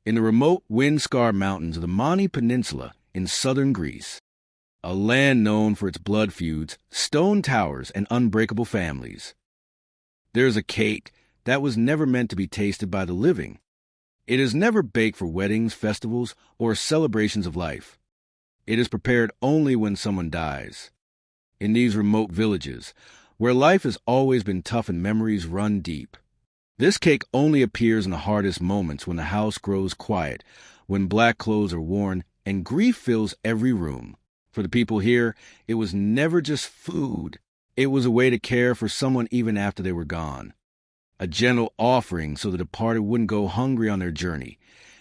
in the remote wind-scarred mountains of the Mani Peninsula in southern Greece, a land known for its blood feuds, stone towers, and unbreakable families. There's a cake that was never meant to be tasted by the living. It is never baked for weddings, festivals, or celebrations of life. It is prepared only when someone dies. In these remote villages, where life has always been tough and memories run deep, this cake only appears in the hardest moments, when the house grows quiet, when black clothes are worn, and grief fills every room. For the people here, it was never just food. It was a way to care for someone even after they were gone. A gentle offering so the departed wouldn't go hungry on their journey,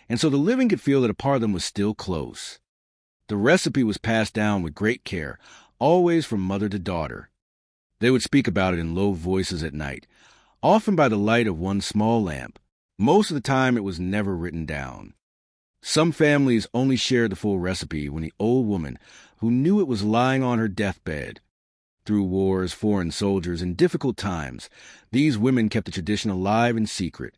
and so the living could feel that a part of them was still close. The recipe was passed down with great care, always from mother to daughter. They would speak about it in low voices at night, often by the light of one small lamp. Most of the time it was never written down. Some families only shared the full recipe when the old woman, who knew it, was lying on her deathbed. Through wars, foreign soldiers, and difficult times, these women kept the tradition alive in secret.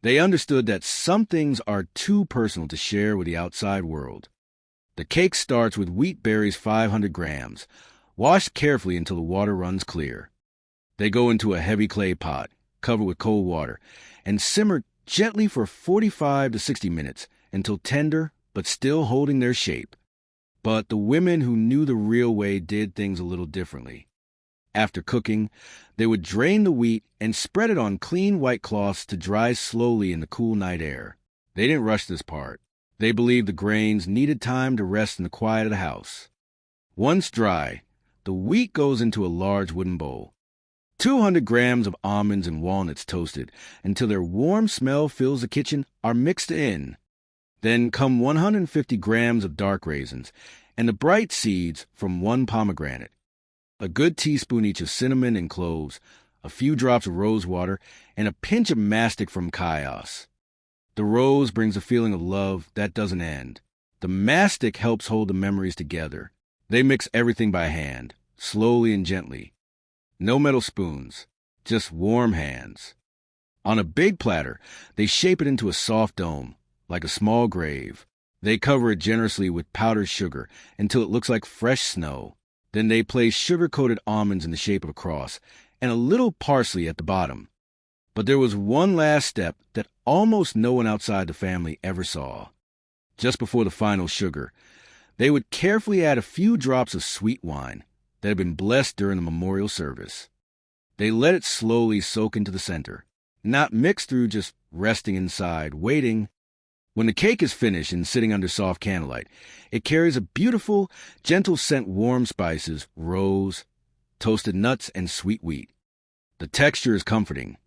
They understood that some things are too personal to share with the outside world. The cake starts with wheat berries 500 grams, washed carefully until the water runs clear. They go into a heavy clay pot, covered with cold water, and simmer gently for 45 to 60 minutes until tender but still holding their shape. But the women who knew the real way did things a little differently. After cooking, they would drain the wheat and spread it on clean white cloths to dry slowly in the cool night air. They didn't rush this part. They believed the grains needed time to rest in the quiet of the house. Once dry, the wheat goes into a large wooden bowl. 200 grams of almonds and walnuts toasted until their warm smell fills the kitchen are mixed in. Then come 150 grams of dark raisins and the bright seeds from one pomegranate, a good teaspoon each of cinnamon and cloves, a few drops of rose water, and a pinch of mastic from chios. The rose brings a feeling of love that doesn't end. The mastic helps hold the memories together. They mix everything by hand, slowly and gently. No metal spoons, just warm hands. On a big platter, they shape it into a soft dome, like a small grave. They cover it generously with powdered sugar until it looks like fresh snow. Then they place sugar-coated almonds in the shape of a cross and a little parsley at the bottom. But there was one last step that almost no one outside the family ever saw. Just before the final sugar, they would carefully add a few drops of sweet wine that had been blessed during the memorial service. They let it slowly soak into the center, not mixed through, just resting inside, waiting. When the cake is finished and sitting under soft candlelight, it carries a beautiful, gentle scent, warm spices, rose, toasted nuts, and sweet wheat. The texture is comforting.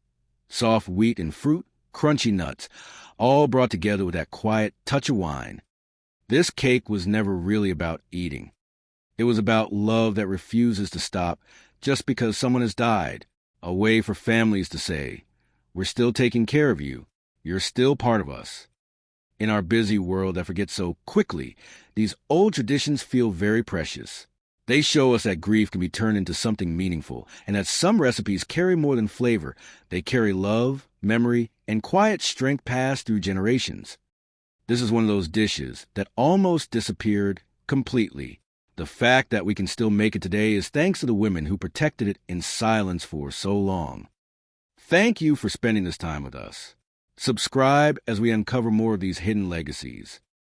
Soft wheat and fruit, crunchy nuts, all brought together with that quiet touch of wine. This cake was never really about eating. It was about love that refuses to stop just because someone has died, a way for families to say, "We're still taking care of you. You're still part of us." In our busy world that forgets so quickly, these old traditions feel very precious. They show us that grief can be turned into something meaningful, and that some recipes carry more than flavor. They carry love, memory, and quiet strength passed through generations. This is one of those dishes that almost disappeared completely. The fact that we can still make it today is thanks to the women who protected it in silence for so long. Thank you for spending this time with us. Subscribe as we uncover more of these hidden legacies.